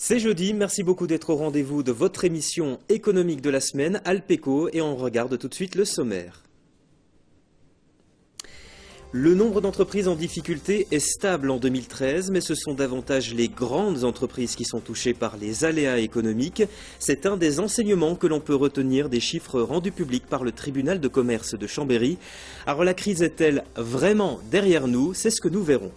C'est jeudi, merci beaucoup d'être au rendez-vous de votre émission économique de la semaine, Alpeco, et on regarde tout de suite le sommaire. Le nombre d'entreprises en difficulté est stable en 2013, mais ce sont davantage les grandes entreprises qui sont touchées par les aléas économiques. C'est un des enseignements que l'on peut retenir des chiffres rendus publics par le tribunal de commerce de Chambéry. Alors la crise est-elle vraiment derrière nous? C'est ce que nous verrons.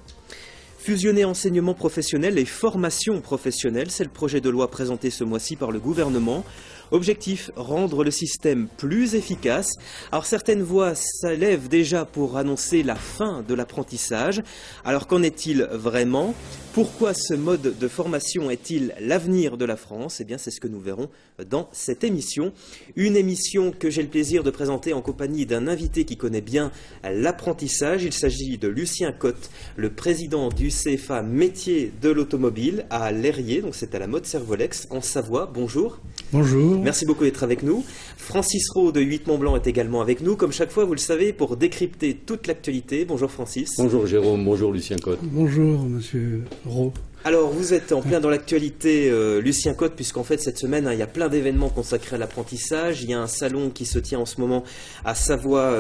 Fusionner enseignement professionnel et formation professionnelle, c'est le projet de loi présenté ce mois-ci par le gouvernement. Objectif, rendre le système plus efficace. Alors certaines voix s'élèvent déjà pour annoncer la fin de l'apprentissage. Alors qu'en est-il vraiment? Pourquoi ce mode de formation est-il l'avenir de la France? Eh bien c'est ce que nous verrons dans cette émission. Une émission que j'ai le plaisir de présenter en compagnie d'un invité qui connaît bien l'apprentissage. Il s'agit de Lucien Cotte, le président du CFA métier de l'automobile à Lériers, donc c'est à la Motte Servolex en Savoie. Bonjour. Bonjour. Merci beaucoup d'être avec nous. Francis Rowe de Huit-Mont-Blanc est également avec nous, comme chaque fois, vous le savez, pour décrypter toute l'actualité. Bonjour Francis. Bonjour Jérôme, bonjour Lucien Cotte. Bonjour Monsieur Rowe. Alors vous êtes en plein dans l'actualité, Lucien Cotte, puisqu'en fait cette semaine, il y a plein d'événements consacrés à l'apprentissage. Il y a un salon qui se tient en ce moment à Savoie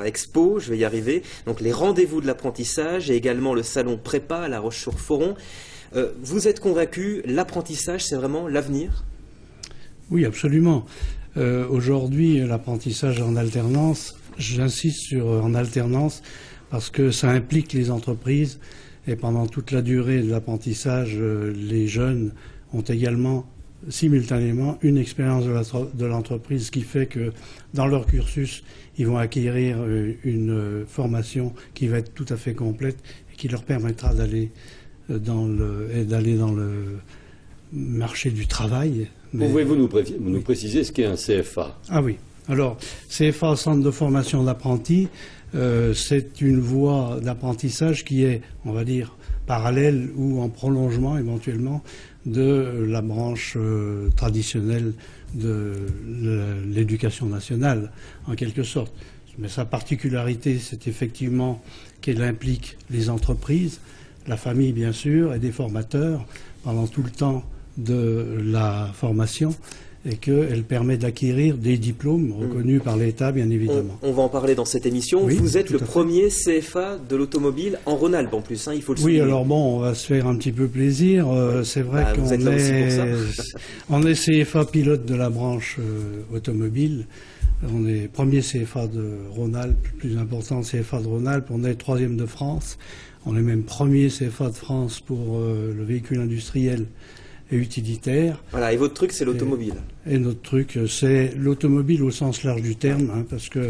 Expo, je vais y arriver. Donc les rendez-vous de l'apprentissage et également le salon Prépa à La Roche-sur-Foron. Vous êtes convaincu, l'apprentissage, c'est vraiment l'avenir? Oui, absolument. Aujourd'hui, l'apprentissage en alternance, j'insiste sur en alternance, parce que ça implique les entreprises. Et pendant toute la durée de l'apprentissage, les jeunes ont également, simultanément, une expérience de l'entreprise, ce qui fait que dans leur cursus, ils vont acquérir une formation qui va être tout à fait complète et qui leur permettra d'aller dans le marché du travail. Pouvez-vous nous préciser ce qu'est un CFA? Ah oui. Alors, CFA, Centre de formation d'apprentis, c'est une voie d'apprentissage qui est, on va dire, parallèle ou en prolongement éventuellement de la branche traditionnelle de l'éducation nationale, en quelque sorte. Mais sa particularité, c'est effectivement qu'elle implique les entreprises, la famille bien sûr, et des formateurs pendant tout le temps de la formation, et qu'elle permet d'acquérir des diplômes reconnus par l'État, bien évidemment. On va en parler dans cette émission. Oui, vous êtes le premier CFA de l'automobile en Rhône-Alpes en plus, hein, il faut le souligner. Oui, alors bon, on va se faire un petit peu plaisir. C'est vrai qu'on est CFA pilote de la branche automobile. On est premier CFA de Rhône-Alpes, plus important CFA de Rhône-Alpes. On est troisième de France. On est même premier CFA de France pour le véhicule industriel et utilitaire. Voilà, et votre truc, c'est l'automobile. Et notre truc, c'est l'automobile au sens large du terme, hein, parce que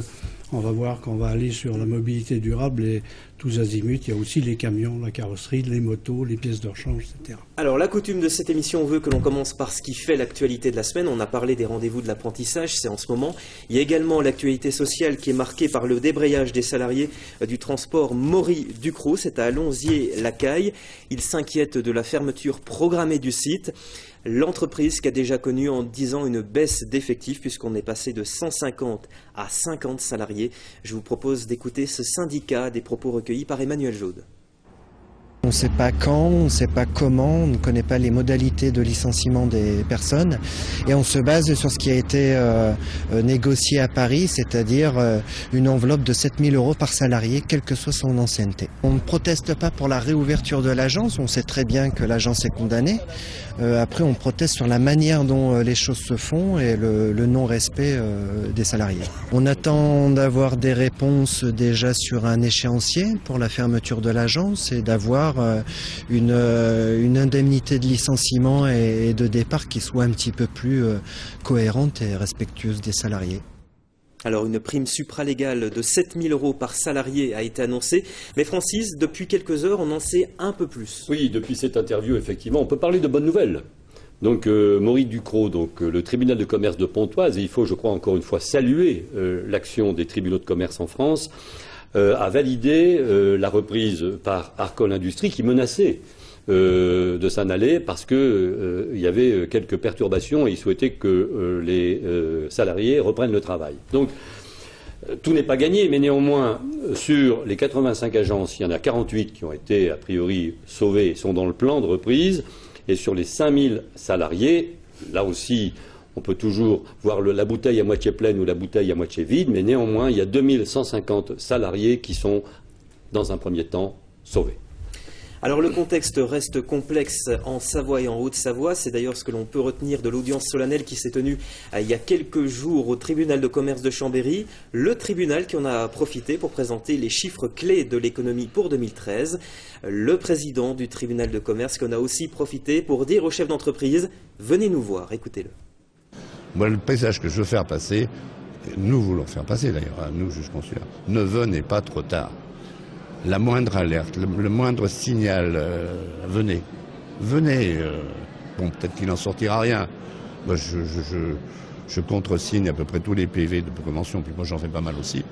on va voir qu'on va aller sur la mobilité durable et tous azimuts. Il y a aussi les camions, la carrosserie, les motos, les pièces de rechange, etc. Alors, la coutume de cette émission veut que l'on commence par ce qui fait l'actualité de la semaine. On a parlé des rendez-vous de l'apprentissage, c'est en ce moment. Il y a également l'actualité sociale qui est marquée par le débrayage des salariés du transport Maury-Ducrot. C'est à Allonzier-Lacaille. Ils s'inquiètent de la fermeture programmée du site. L'entreprise qui a déjà connu en 10 ans une baisse d'effectifs puisqu'on est passé de 150 à 50 salariés. Je vous propose d'écouter ce syndicat, des propos recueillis par Emmanuel Jaude. On ne sait pas quand, on ne sait pas comment, on ne connaît pas les modalités de licenciement des personnes et on se base sur ce qui a été négocié à Paris, c'est-à-dire une enveloppe de 7 000 € par salarié, quelle que soit son ancienneté. On ne proteste pas pour la réouverture de l'agence, on sait très bien que l'agence est condamnée. Après, on proteste sur la manière dont les choses se font et le non-respect des salariés. On attend d'avoir des réponses déjà sur un échéancier pour la fermeture de l'agence et d'avoir une indemnité de licenciement et de départ qui soit un petit peu plus cohérente et respectueuse des salariés. Alors une prime supralégale de 7 000 € par salarié a été annoncée. Mais Francis, depuis quelques heures, on en sait un peu plus. Oui, depuis cette interview, effectivement, on peut parler de bonnes nouvelles. Donc Maury-Ducrot, le tribunal de commerce de Pontoise, et il faut, je crois, encore une fois saluer l'action des tribunaux de commerce en France, a validé la reprise par Arcol Industries qui menaçait de s'en aller parce qu'il y avait quelques perturbations et il souhaitait que les salariés reprennent le travail. Donc Tout n'est pas gagné, mais néanmoins, sur les 85 agences, il y en a 48 qui ont été, a priori, sauvées et sont dans le plan de reprise. Et sur les 5000 salariés, là aussi, on peut toujours voir la bouteille à moitié pleine ou la bouteille à moitié vide, mais néanmoins, il y a 2150 salariés qui sont, dans un premier temps, sauvés. Alors le contexte reste complexe en Savoie et en Haute-Savoie. C'est d'ailleurs ce que l'on peut retenir de l'audience solennelle qui s'est tenue il y a quelques jours au tribunal de commerce de Chambéry. Le tribunal qui en a profité pour présenter les chiffres clés de l'économie pour 2013. Le président du tribunal de commerce qui en a aussi profité pour dire aux chefs d'entreprise « Venez nous voir, écoutez-le ». Moi, le message que je veux faire passer, nous voulons faire passer d'ailleurs, nous juges consulaires, ne venez pas trop tard. La moindre alerte, le moindre signal, venez. Venez. Bon, peut-être qu'il n'en sortira rien. Moi, je contresigne à peu près tous les PV de prévention, puis moi j'en fais pas mal aussi.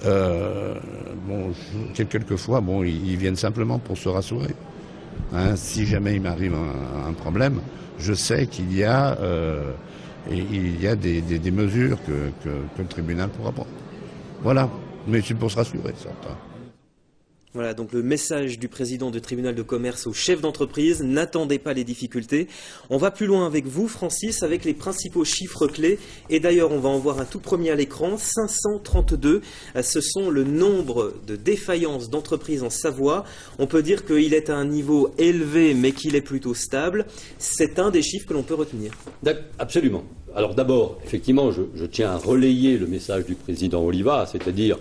Bon, quelquefois, bon, ils viennent simplement pour se rassurer. Hein, si jamais il m'arrive un problème, je sais qu'il y a, des mesures que le tribunal pourra prendre. Voilà. Mais c'est pour se rassurer, certain. Voilà, donc le message du président du tribunal de commerce aux chefs d'entreprise, n'attendez pas les difficultés. On va plus loin avec vous, Francis, avec les principaux chiffres clés. Et d'ailleurs, on va en voir un tout premier à l'écran, 532. Ce sont le nombre de défaillances d'entreprises en Savoie. On peut dire qu'il est à un niveau élevé, mais qu'il est plutôt stable. C'est un des chiffres que l'on peut retenir. Absolument. Alors d'abord, effectivement, je tiens à relayer le message du président Oliva, c'est-à-dire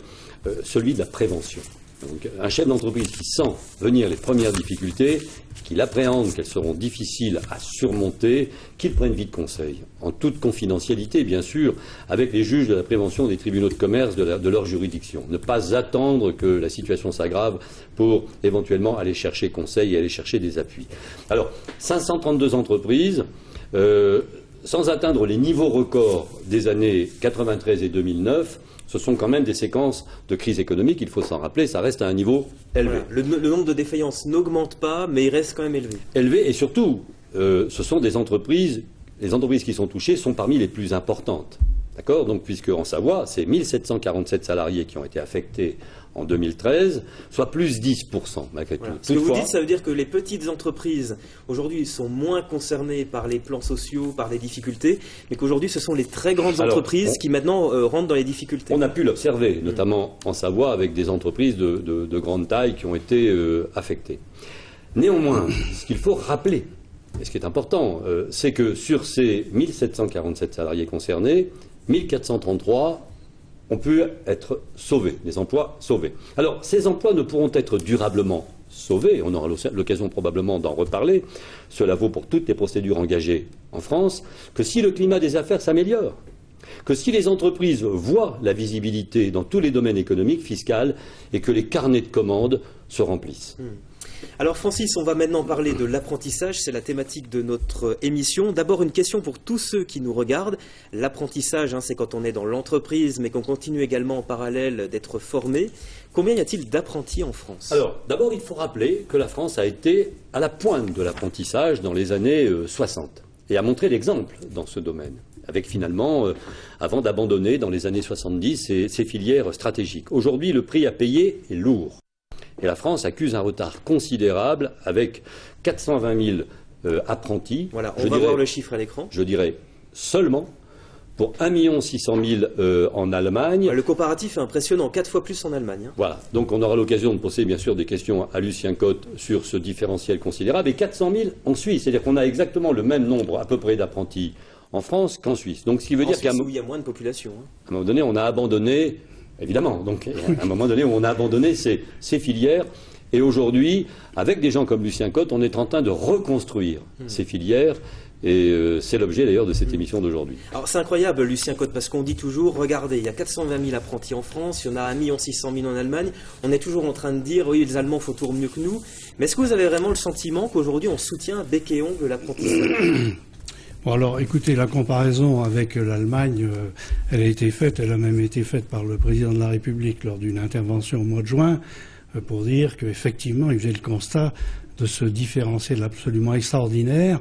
celui de la prévention. Donc, un chef d'entreprise qui sent venir les premières difficultés, qu'il appréhende qu'elles seront difficiles à surmonter, qu'il prenne vite conseil, en toute confidentialité bien sûr, avec les juges de la prévention des tribunaux de commerce de leur juridiction. Ne pas attendre que la situation s'aggrave pour éventuellement aller chercher conseil et aller chercher des appuis. Alors, 532 entreprises, sans atteindre les niveaux records des années 93 et 2009, ce sont quand même des séquences de crise économique, il faut s'en rappeler, ça reste à un niveau élevé. Voilà. Le nombre de défaillances n'augmente pas, mais il reste quand même élevé. Élevé, et surtout, ce sont des entreprises, les entreprises qui sont touchées sont parmi les plus importantes. D'accord ? Donc, puisque en Savoie, c'est 1747 salariés qui ont été affectés en 2013, soit plus 10% malgré tout. Ce que vous dites, ça veut dire que les petites entreprises, aujourd'hui, sont moins concernées par les plans sociaux, par les difficultés, mais qu'aujourd'hui, ce sont les très grandes entreprises qui maintenant rentrent dans les difficultés. On a pu l'observer, notamment en Savoie, avec des entreprises de grande taille qui ont été affectées. Néanmoins, ce qu'il faut rappeler, et ce qui est important, c'est que sur ces 1747 salariés concernés, 1433 ont pu être sauvés, les emplois sauvés. Alors, ces emplois ne pourront être durablement sauvés, on aura l'occasion probablement d'en reparler, cela vaut pour toutes les procédures engagées en France, que si le climat des affaires s'améliore, que si les entreprises voient la visibilité dans tous les domaines économiques, fiscaux, et que les carnets de commandes se remplissent. Alors Francis, on va maintenant parler de l'apprentissage, c'est la thématique de notre émission. D'abord une question pour tous ceux qui nous regardent. L'apprentissage, c'est quand on est dans l'entreprise, mais qu'on continue également en parallèle d'être formé. Combien y a-t-il d'apprentis en France? Alors, d'abord il faut rappeler que la France a été à la pointe de l'apprentissage dans les années 60 et a montré l'exemple dans ce domaine. Avec finalement, avant d'abandonner dans les années 70 ces filières stratégiques. Aujourd'hui, le prix à payer est lourd. Et la France accuse un retard considérable avec 420 000 apprentis. Voilà, on va voir le chiffre à l'écran. Je dirais seulement pour 1 600 000 en Allemagne. Le comparatif est impressionnant, 4 fois plus en Allemagne. Voilà, donc on aura l'occasion de poser bien sûr des questions à Lucien Cotte sur ce différentiel considérable. Et 400 000 en Suisse, c'est-à-dire qu'on a exactement le même nombre à peu près d'apprentis en France qu'en Suisse. Donc ce qui veut dire qu'à il y a moins de population. À un moment donné, on a abandonné... Évidemment, donc à un moment donné où on a abandonné ces filières et aujourd'hui, avec des gens comme Lucien Cotte, on est en train de reconstruire ces filières et c'est l'objet d'ailleurs de cette émission d'aujourd'hui. Alors c'est incroyable Lucien Cotte parce qu'on dit toujours, regardez, il y a 420 000 apprentis en France, il y en a 1 600 000 en Allemagne, on est toujours en train de dire, oui les Allemands font toujours mieux que nous, mais est-ce que vous avez vraiment le sentiment qu'aujourd'hui on soutient bec et ongle l'apprentissage? Bon alors écoutez, la comparaison avec l'Allemagne, elle a été faite, elle a même été faite par le président de la République lors d'une intervention au mois de juin pour dire qu'effectivement il faisait le constat de ce différentiel absolument extraordinaire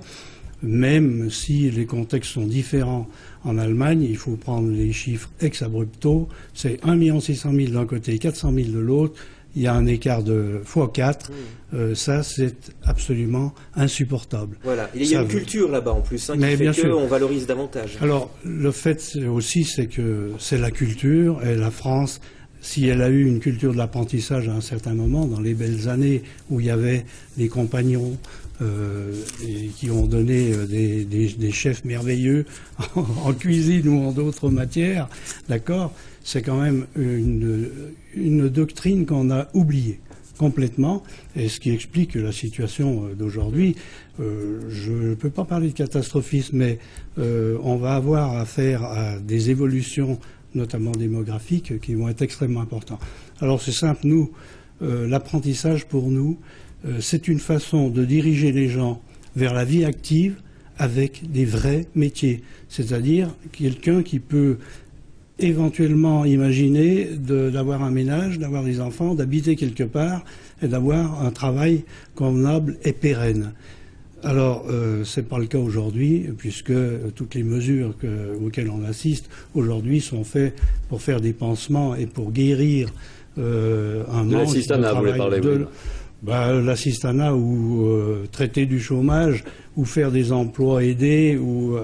même si les contextes sont différents en Allemagne, il faut prendre les chiffres ex abrupto, c'est 1 600 000 d'un côté et 400 000 de l'autre, il y a un écart de x4, ça c'est absolument insupportable. Voilà, il y a une culture là-bas en plus, qui fait qu'on valorise davantage. Alors le fait aussi c'est que c'est la culture, et la France, si elle a eu une culture de l'apprentissage à un certain moment, dans les belles années où il y avait les compagnons, et qui ont donné des chefs merveilleux en cuisine ou en d'autres matières, d'accord, c'est quand même une doctrine qu'on a oubliée complètement, et ce qui explique la situation d'aujourd'hui. Je ne peux pas parler de catastrophisme, mais on va avoir affaire à des évolutions, notamment démographiques, qui vont être extrêmement importantes. Alors c'est simple, nous, l'apprentissage pour nous, c'est une façon de diriger les gens vers la vie active avec des vrais métiers. C'est-à-dire quelqu'un qui peut éventuellement imaginer d'avoir un ménage, d'avoir des enfants, d'habiter quelque part et d'avoir un travail convenable et pérenne. Alors, ce n'est pas le cas aujourd'hui, puisque toutes les mesures auxquelles on assiste aujourd'hui sont faites pour faire des pansements et pour guérir un manque de travail. L'assistanat ou traiter du chômage ou faire des emplois aidés ou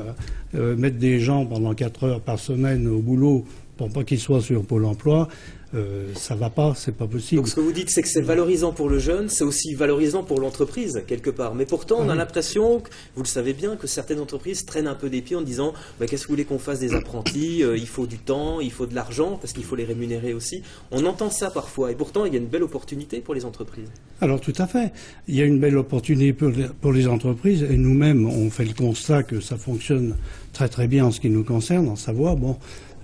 mettre des gens pendant 4 heures par semaine au boulot pour pas qu'ils soient sur Pôle emploi, ça va pas, c'est pas possible. Donc ce que vous dites, c'est que c'est valorisant pour le jeune, c'est aussi valorisant pour l'entreprise, quelque part. Mais pourtant, on a l'impression, vous le savez bien, que certaines entreprises traînent un peu des pieds en disant qu'est-ce que vous voulez qu'on fasse des apprentis, il faut du temps, il faut de l'argent, parce qu'il faut les rémunérer aussi. On entend ça parfois, et pourtant, il y a une belle opportunité pour les entreprises. Alors tout à fait, il y a une belle opportunité pour les entreprises, et nous-mêmes, on fait le constat que ça fonctionne très très bien en ce qui nous concerne, en Savoie. Bon,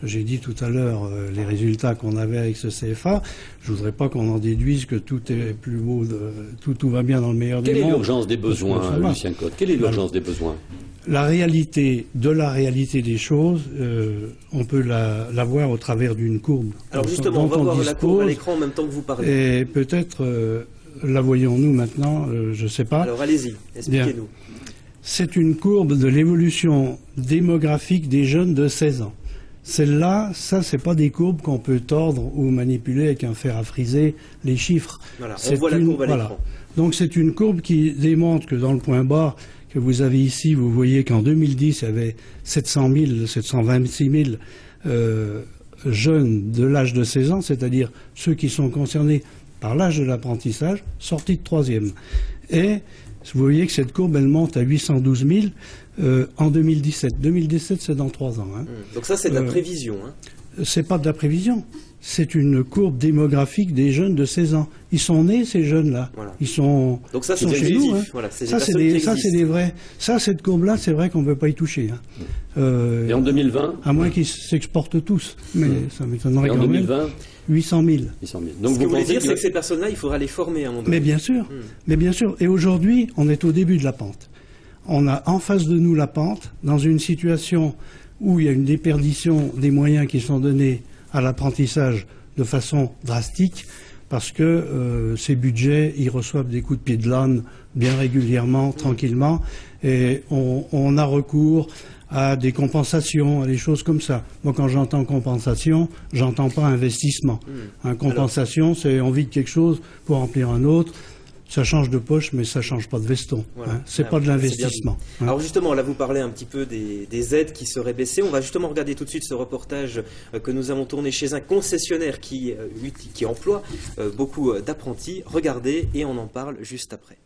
j'ai dit tout à l'heure les résultats qu'on avait avec ce CFA. Je ne voudrais pas qu'on en déduise que tout est plus beau, tout va bien dans le meilleur des mondes. Quelle est l'urgence des besoins, Lucien Cotte? Quelle est l'urgence des besoins? La réalité des choses, on peut la voir au travers d'une courbe. Alors justement, on va voir la courbe à l'écran en même temps que vous parlez. Et peut-être la voyons-nous maintenant, je ne sais pas. Alors allez-y, expliquez-nous. C'est une courbe de l'évolution démographique des jeunes de 16 ans. Celle-là, ça, c'est pas des courbes qu'on peut tordre ou manipuler avec un fer à friser les chiffres. Voilà, on voit la courbe à l'écran. Donc c'est une courbe qui démontre que dans le point bas que vous avez ici, vous voyez qu'en 2010, il y avait 726 000 jeunes de l'âge de 16 ans, c'est-à-dire ceux qui sont concernés par l'âge de l'apprentissage, sortis de 3e. Et vous voyez que cette courbe, elle monte à 812 000 en 2017. 2017, c'est dans 3 ans. Hein. Donc ça, c'est de la prévision. Hein. C'est pas de la prévision. C'est une courbe démographique des jeunes de 16 ans. Ils sont nés, ces jeunes-là. Voilà. Ils sont, donc ça, c'est chez nous. Hein. Voilà, ça, c'est des vrais. Ça, cette courbe-là, c'est vrai qu'on ne peut pas y toucher. Hein. Et en 2020 à moins qu'ils s'exportent tous. Mais ça m'étonnerait quand même. En 2020 800 000. 800 000. Donc ce que vous voulez dire, c'est que ces personnes-là, il faudra les former à un moment donné. Mais bien sûr. Mais bien sûr. Et aujourd'hui, on est au début de la pente. On a en face de nous la pente, dans une situation où il y a une déperdition des moyens qui sont donnés à l'apprentissage de façon drastique, parce que ces budgets, ils reçoivent des coups de pied de l'âne bien régulièrement, tranquillement, et on a recours à des compensations, à des choses comme ça. Moi, quand j'entends compensation, j'entends pas investissement. Compensation, c'est on vide quelque chose pour remplir un autre. Ça change de poche, mais ça change pas de veston. Voilà. Hein. C'est pas de l'investissement. Hein. Alors justement, là, vous parlez un petit peu des aides qui seraient baissées. On va justement regarder tout de suite ce reportage que nous avons tourné chez un concessionnaire qui emploie beaucoup d'apprentis. Regardez et on en parle juste après.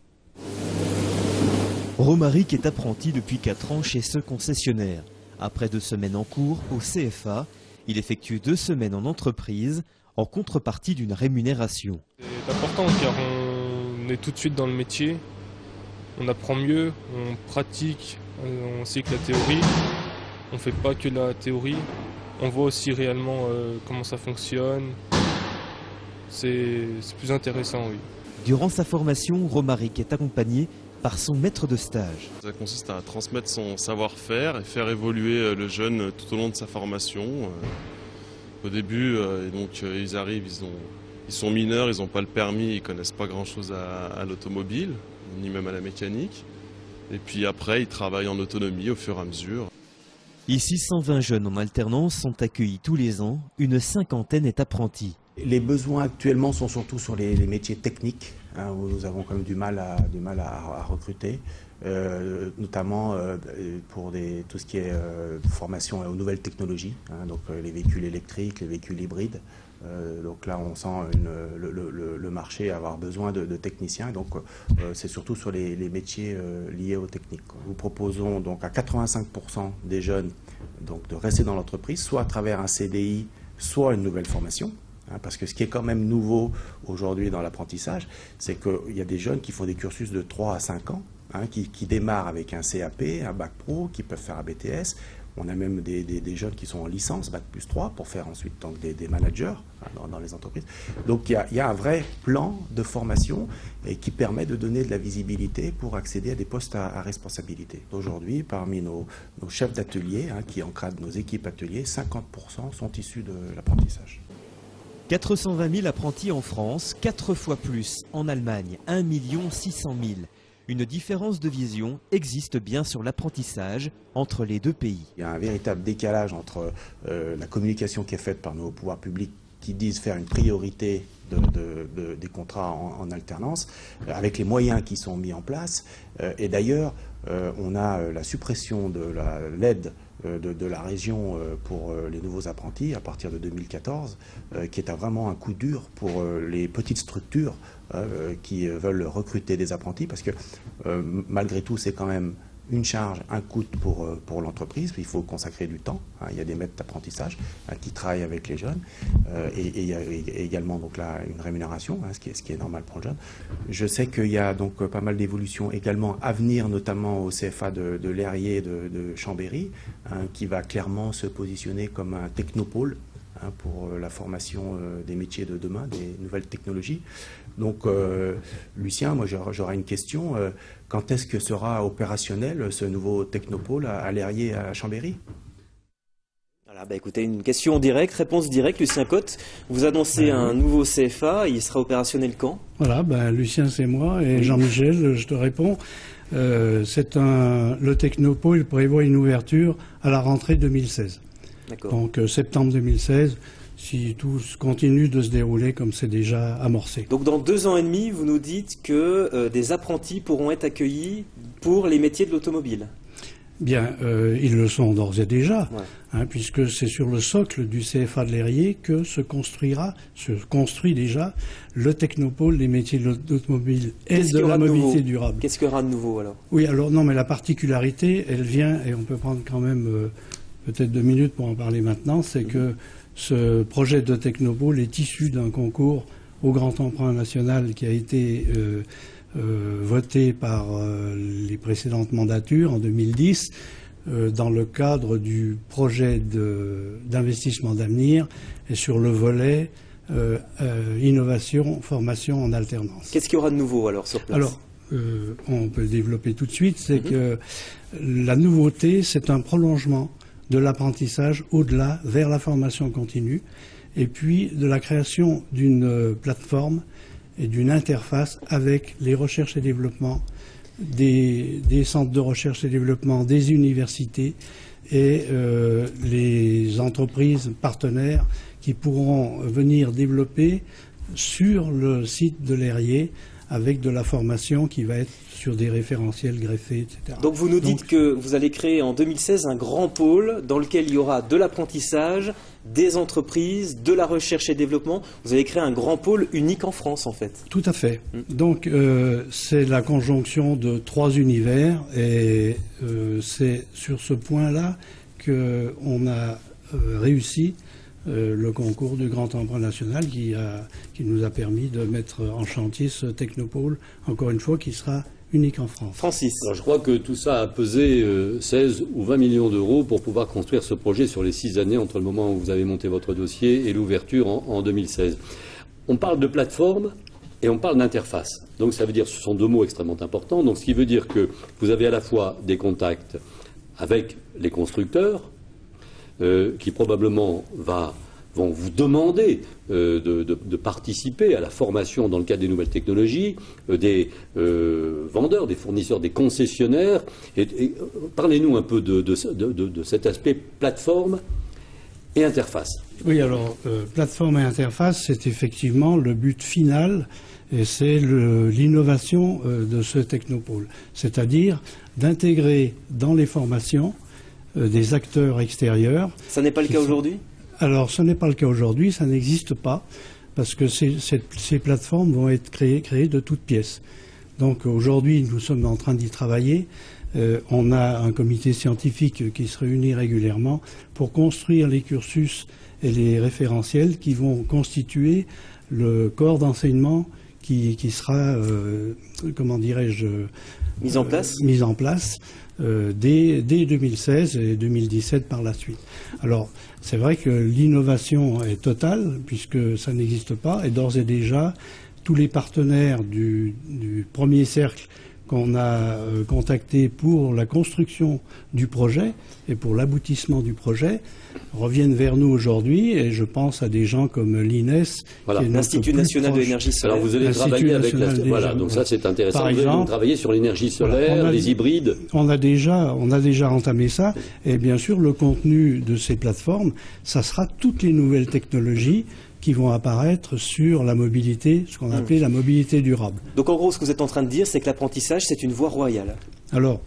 Romaric est apprenti depuis 4 ans chez ce concessionnaire. Après 2 semaines en cours au CFA, il effectue 2 semaines en entreprise en contrepartie d'une rémunération. C'est important car on est tout de suite dans le métier, on apprend mieux, on pratique, on sait que la théorie, on ne fait pas que la théorie, on voit aussi réellement comment ça fonctionne, c'est plus intéressant, oui. Durant sa formation, Romaric est accompagné par son maître de stage. Ça consiste à transmettre son savoir-faire et faire évoluer le jeune tout au long de sa formation. Au début, ils arrivent, ils sont mineurs, ils n'ont pas le permis, ils ne connaissent pas grand-chose à l'automobile, ni même à la mécanique. Et puis après, ils travaillent en autonomie au fur et à mesure. Ici, 120 jeunes en alternance sont accueillis tous les ans. Une cinquantaine est apprentie. Les besoins actuellement sont surtout sur les métiers techniques, hein, où nous avons quand même du mal à recruter, notamment pour tout ce qui est formation aux nouvelles technologies, hein, donc les véhicules électriques, les véhicules hybrides. Donc là, on sent le marché avoir besoin de techniciens. Donc c'est surtout sur les métiers liés aux techniques. Nous proposons donc à 85% des jeunes donc, de rester dans l'entreprise, soit à travers un CDI, soit une nouvelle formation. Parce que ce qui est quand même nouveau aujourd'hui dans l'apprentissage, c'est qu'il y a des jeunes qui font des cursus de 3 à 5 ans, hein, qui démarrent avec un CAP, un bac pro, qui peuvent faire un BTS. On a même des jeunes qui sont en licence, bac plus 3, pour faire ensuite donc, des managers dans les entreprises. Donc il y a un vrai plan de formation et qui permet de donner de la visibilité pour accéder à des postes à responsabilité. Aujourd'hui, parmi nos chefs d'atelier, hein, qui encadrent nos équipes ateliers, 50% sont issus de l'apprentissage. 420 000 apprentis en France, 4 fois plus en Allemagne, 1 600 000. Une différence de vision existe bien sur l'apprentissage entre les deux pays. Il y a un véritable décalage entre la communication qui est faite par nos pouvoirs publics qui disent faire une priorité des contrats en alternance, avec les moyens qui sont mis en place. Et d'ailleurs, on a la suppression de l'aide de la région pour les nouveaux apprentis à partir de 2014, qui est vraiment un coup dur pour les petites structures qui veulent recruter des apprentis, parce que malgré tout, c'est quand même une charge, un coût pour l'entreprise. Il faut consacrer du temps. Hein. Il y a des maîtres d'apprentissage qui travaillent avec les jeunes. Et il y a également donc là une rémunération, hein, ce qui est normal pour le jeune. Je sais qu'il y a donc pas mal d'évolutions également à venir, notamment au CFA de l'Airier de Chambéry, hein, qui va clairement se positionner comme un technopôle, hein, pour la formation des métiers de demain, des nouvelles technologies. Donc, Lucien, moi j'aurais une question. Quand est-ce que sera opérationnel ce nouveau technopôle à l'Airier à Chambéry ? Voilà, écoutez, une question directe, réponse directe. Lucien Cotte, vous annoncez un nouveau CFA, il sera opérationnel quand ? Voilà, Lucien c'est moi et Jean-Michel, je te réponds. Le technopôle prévoit une ouverture à la rentrée 2016. D'accord. Donc septembre 2016. Si tout continue de se dérouler comme c'est déjà amorcé. Donc dans 2 ans et demi, vous nous dites que des apprentis pourront être accueillis pour les métiers de l'automobile. Bien, ils le sont d'ores et déjà, hein, puisque c'est sur le socle du CFA de l'Airier que se construit déjà le technopôle des métiers de l'automobile et de la mobilité durable. Qu'est-ce qu'il y aura de nouveau alors ? Oui, alors non, mais la particularité, elle vient, et on peut prendre quand même peut-être 2 minutes pour en parler maintenant, c'est que ce projet de technopôle est issu d'un concours au Grand Emprunt National qui a été voté par les précédentes mandatures en 2010 dans le cadre du projet d'investissement d'avenir et sur le volet innovation, formation en alternance. Qu'est-ce qu'il y aura de nouveau alors sur place ? Alors, on peut le développer tout de suite, c'est que la nouveauté, c'est un prolongement de l'apprentissage au-delà, vers la formation continue, et puis de la création d'une plateforme et d'une interface avec les recherches et développements, des centres de recherche et développement, des universités et les entreprises partenaires qui pourront venir développer sur le site de l'Airier avec de la formation qui va être sur des référentiels greffés, etc. Donc vous nous dites que vous allez créer en 2016 un grand pôle dans lequel il y aura de l'apprentissage, des entreprises, de la recherche et développement. Vous allez créer un grand pôle unique en France en fait. Tout à fait. Donc c'est la conjonction de 3 univers et c'est sur ce point-là qu'on a réussi le concours du Grand Emprunt National qui nous a permis de mettre en chantier ce technopôle, encore une fois, qui sera unique en France. Francis. Alors, je crois que tout ça a pesé 16 ou 20 millions d'euros pour pouvoir construire ce projet sur les 6 années entre le moment où vous avez monté votre dossier et l'ouverture en 2016. On parle de plateforme et on parle d'interface. Donc ça veut dire, ce sont 2 mots extrêmement importants. Donc ce qui veut dire que vous avez à la fois des contacts avec les constructeurs, qui probablement va vont vous demander de participer à la formation dans le cadre des nouvelles technologies, des vendeurs, des fournisseurs, des concessionnaires. Parlez-nous un peu de cet aspect plateforme et interface. Oui, alors, plateforme et interface, c'est effectivement le but final, et c'est l'innovation de ce technopôle. C'est-à-dire d'intégrer dans les formations des acteurs extérieurs. Ça n'est pas le cas aujourd'hui ? Alors, ce n'est pas le cas aujourd'hui, ça n'existe pas, parce que ces plateformes vont être créées de toutes pièces. Donc, aujourd'hui, nous sommes en train d'y travailler. On a un comité scientifique qui se réunit régulièrement pour construire les cursus et les référentiels qui vont constituer le corps d'enseignement qui sera, comment dirais-je, mis en place dès 2016 et 2017 par la suite. Alors, c'est vrai que l'innovation est totale puisque ça n'existe pas et d'ores et déjà, tous les partenaires du premier cercle qu'on a contacté pour la construction du projet et pour l'aboutissement du projet reviennent vers nous aujourd'hui, et je pense à des gens comme l'INES, l'Institut national de l'énergie solaire. Alors vous allez travailler avec voilà, donc ça c'est intéressant. Vous allez travailler sur l'énergie solaire, les hybrides. On a déjà entamé ça, et bien sûr le contenu de ces plateformes, ça sera toutes les nouvelles technologies qui vont apparaître sur la mobilité, ce qu'on a appelé la mobilité durable. Donc en gros, ce que vous êtes en train de dire, c'est que l'apprentissage, c'est une voie royale. Alors,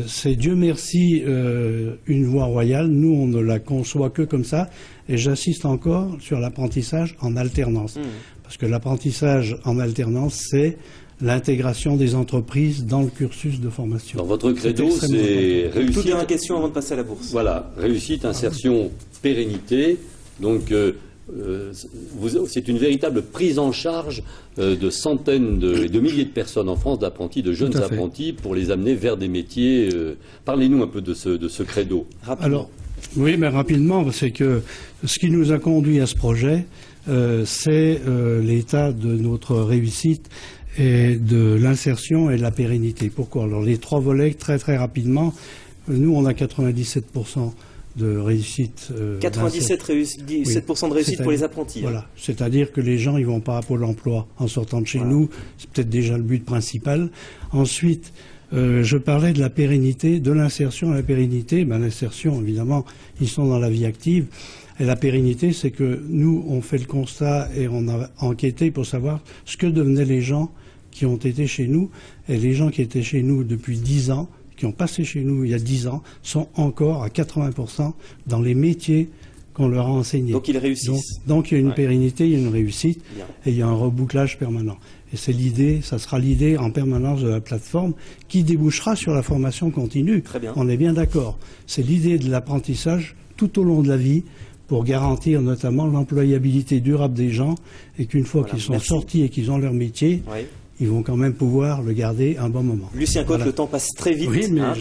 c'est Dieu merci une voie royale. Nous, on ne la conçoit que comme ça. Et j'insiste encore sur l'apprentissage en alternance. Parce que l'apprentissage en alternance, c'est l'intégration des entreprises dans le cursus de formation. Alors, votre credo, c'est réussite. Toute dernière question avant de passer à la bourse. Voilà, réussite, insertion, pérennité. Donc, c'est une véritable prise en charge de centaines de milliers de personnes en France, d'apprentis, de jeunes apprentis, pour les amener vers des métiers. Parlez-nous un peu de ce credo. Alors, oui, mais rapidement, c'est que ce qui nous a conduit à ce projet, c'est l'état de notre réussite et de l'insertion et de la pérennité. Pourquoi? Alors, les trois volets, très très rapidement, nous, on a 97% de réussite. 97% de réussite pour les apprentis. Voilà, c'est-à-dire que les gens, ils vont pas à Pôle emploi en sortant de chez nous, c'est peut-être déjà le but principal. Ensuite, je parlais de la pérennité, de l'insertion à la pérennité. Ben, l'insertion, évidemment, ils sont dans la vie active. Et la pérennité, c'est que nous, on fait le constat et on a enquêté pour savoir ce que devenaient les gens qui ont été chez nous. Et les gens qui étaient chez nous depuis 10 ans, qui ont passé chez nous il y a 10 ans, sont encore à 80% dans les métiers qu'on leur a enseignés. Donc ils réussissent. Donc il y a une pérennité, il y a une réussite, et il y a un rebouclage permanent. Et c'est l'idée, ça sera l'idée en permanence de la plateforme qui débouchera sur la formation continue. Très bien. On est bien d'accord. C'est l'idée de l'apprentissage tout au long de la vie pour garantir notamment l'employabilité durable des gens, et qu'une fois qu'ils sont sortis et qu'ils ont leur métier, ils vont quand même pouvoir le garder un bon moment. Lucien Cotte, le temps passe très vite,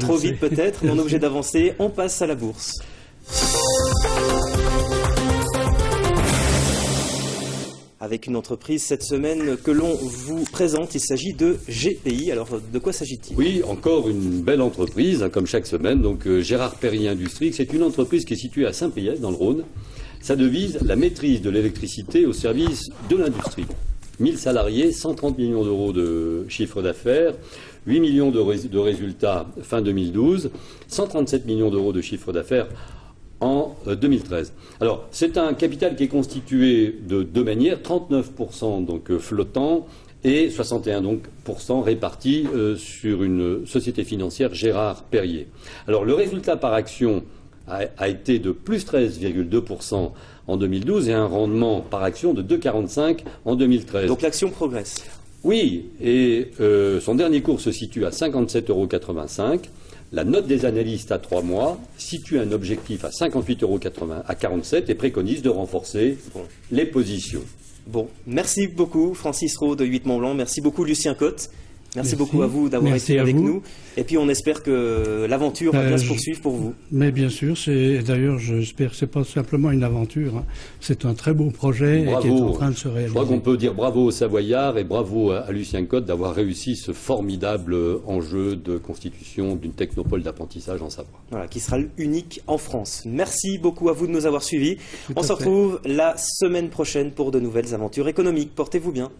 trop vite peut-être, mais on est obligé d'avancer. On passe à la bourse. Avec une entreprise cette semaine que l'on vous présente, il s'agit de GPI. Alors, de quoi s'agit-il? Oui, encore une belle entreprise, comme chaque semaine. Donc, Gérard Perrier Industrie, c'est une entreprise qui est située à Saint-Priest, dans le Rhône. Sa devise, la maîtrise de l'électricité au service de l'industrie. 1000 salariés, 130 millions d'euros de chiffre d'affaires, 8 millions de résultats fin 2012, 137 millions d'euros de chiffre d'affaires en 2013. Alors, c'est un capital qui est constitué de deux manières, 39% donc flottant et 61% répartis sur une société financière, Gérard Perrier. Alors, le résultat par action a été de plus 13,2% en 2012 et un rendement par action de 2,45 en 2013. Donc l'action progresse. Oui, et son dernier cours se situe à 57,85 €. La note des analystes à 3 mois situe un objectif à 58,47 € et préconise de renforcer les positions. Bon, merci beaucoup Francis Rowe de 8 Mont-Blanc, merci beaucoup Lucien Cotte. Merci beaucoup à vous d'avoir été avec nous. Et puis on espère que l'aventure va bien se poursuivre pour vous. Mais bien sûr, d'ailleurs j'espère que ce n'est pas simplement une aventure. Hein. C'est un très beau projet qui est en train de se réaliser. Je crois qu'on peut dire bravo aux Savoyards et bravo à Lucien Cotte d'avoir réussi ce formidable enjeu de constitution d'une technopole d'apprentissage en Savoie. Voilà, qui sera unique en France. Merci beaucoup à vous de nous avoir suivis. On se retrouve la semaine prochaine pour de nouvelles aventures économiques. Portez-vous bien.